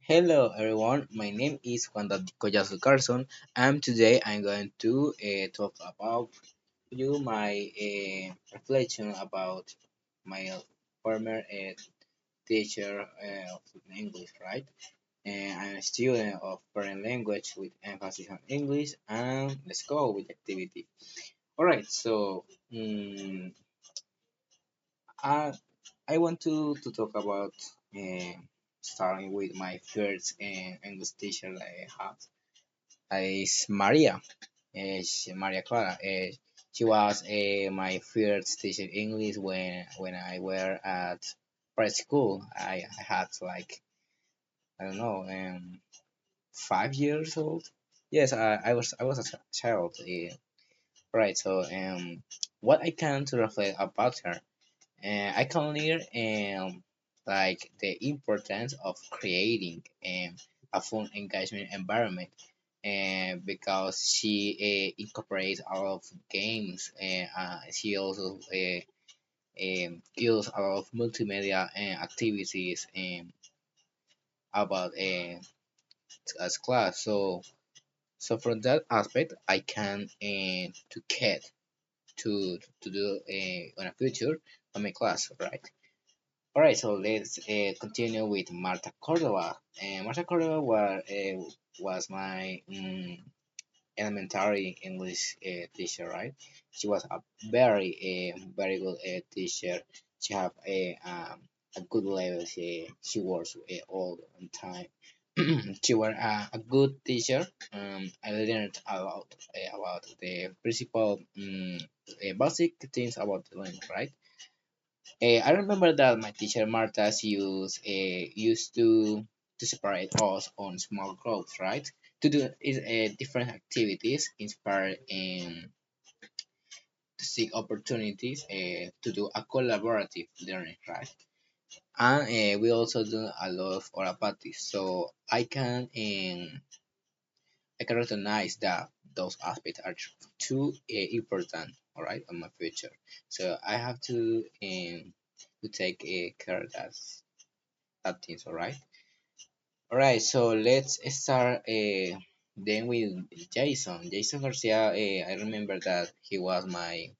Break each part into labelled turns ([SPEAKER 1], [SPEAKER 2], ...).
[SPEAKER 1] Hello everyone, my name is Juan David Collazo Carson, and today I'm going to talk about you my reflection about my former teacher of English, right? And I'm a student of foreign language with emphasis on English, and let's go with the activity. Alright, so I, I want to talk about uh, starting with my first English teacher that I had is Maria. Maria Clara. She was my first teacher English when I were at preschool. I had like I don't know 5 years old. Yes, I was a child. Right. So what I can to reflect about her, I can learn like the importance of creating a fun engagement environment and because she incorporates a lot of games and she also gives a lot of multimedia activities about as class. So from that aspect, I can to get to do on a future on my class, right? All right, so let's continue with Marta Cordova. Marta Cordova was my elementary English teacher, right? She was a very good teacher. She have a good level. She works all the time. She was a good teacher. I learned a lot about the principal basic things about the language, right? I remember that my teacher Marta she used to separate us on small groups, right? To do different activities, inspire to seek opportunities to do a collaborative learning, right? And we also do a lot of oral practice, so I can recognize that those aspects are too important, all right, in my future. So I have to take care of that things, all right. All right, so let's start then with Jason. Jason Garcia. I remember that he was my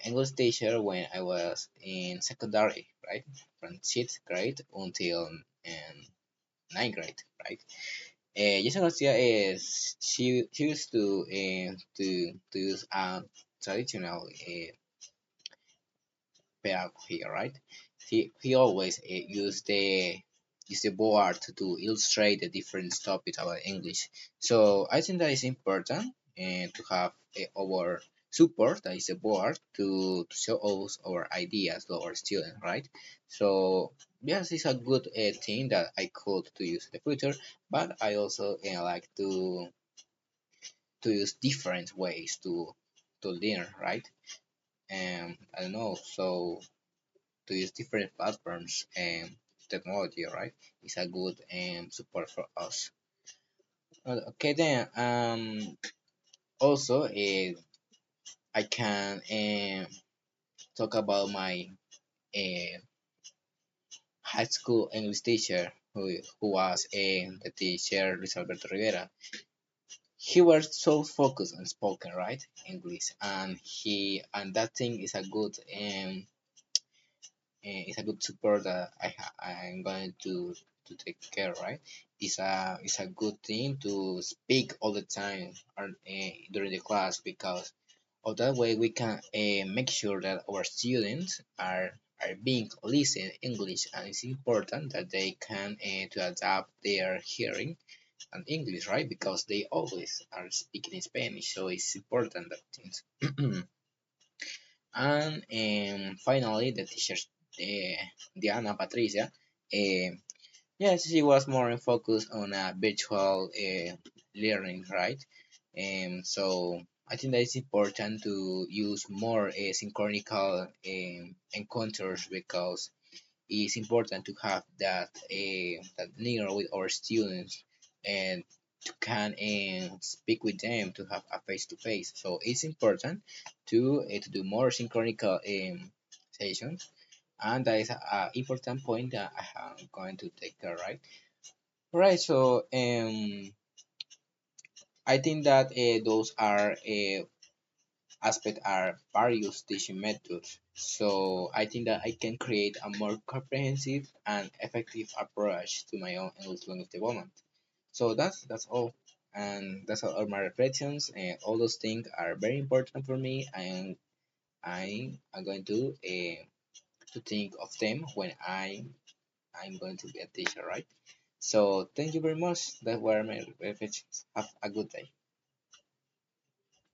[SPEAKER 1] English teacher when I was in secondary, right, from sixth grade until ninth grade, right. Jason Garcia is she used to use a traditional pedagogy, right? He always use the board to illustrate the different topics about English. So I think that is important to have our support that is the board to show us our ideas to our students, right? So yes, it's a good thing that I could to use in the future, but I also like to use different ways to learn, right? I don't know, so to use different platforms and technology, right? It's a good support for us. Okay, then also I can talk about my uh, high school English teacher who was the teacher Luis Alberto Rivera. He was so focused on spoken right English, and that thing is a good it's a good support that I'm going to take care, right? It's a good thing to speak all the time or, during the class because of that way we can make sure that our students are being listened English, and it's important that they can to adapt their hearing and English, right? Because they always are speaking in Spanish, so it's important that things. And finally, the teachers, Diana Patricia, uh, yes, she was more focused on virtual learning, right? So I think that it's important to use more synchronical encounters because it's important to have that near with our students and to can speak with them to have a face to face. So it's important to do more synchronical sessions, and that is a important point that I am going to take care, right? Right. So I think that those are aspects are various teaching methods. So I think that I can create a more comprehensive and effective approach to my own English language development. So that's all, and that's all my reflections. And all those things are very important for me, and I am going to think of them when I'm going to be a teacher, right? So thank you very much. That were my reflections. Have a good day.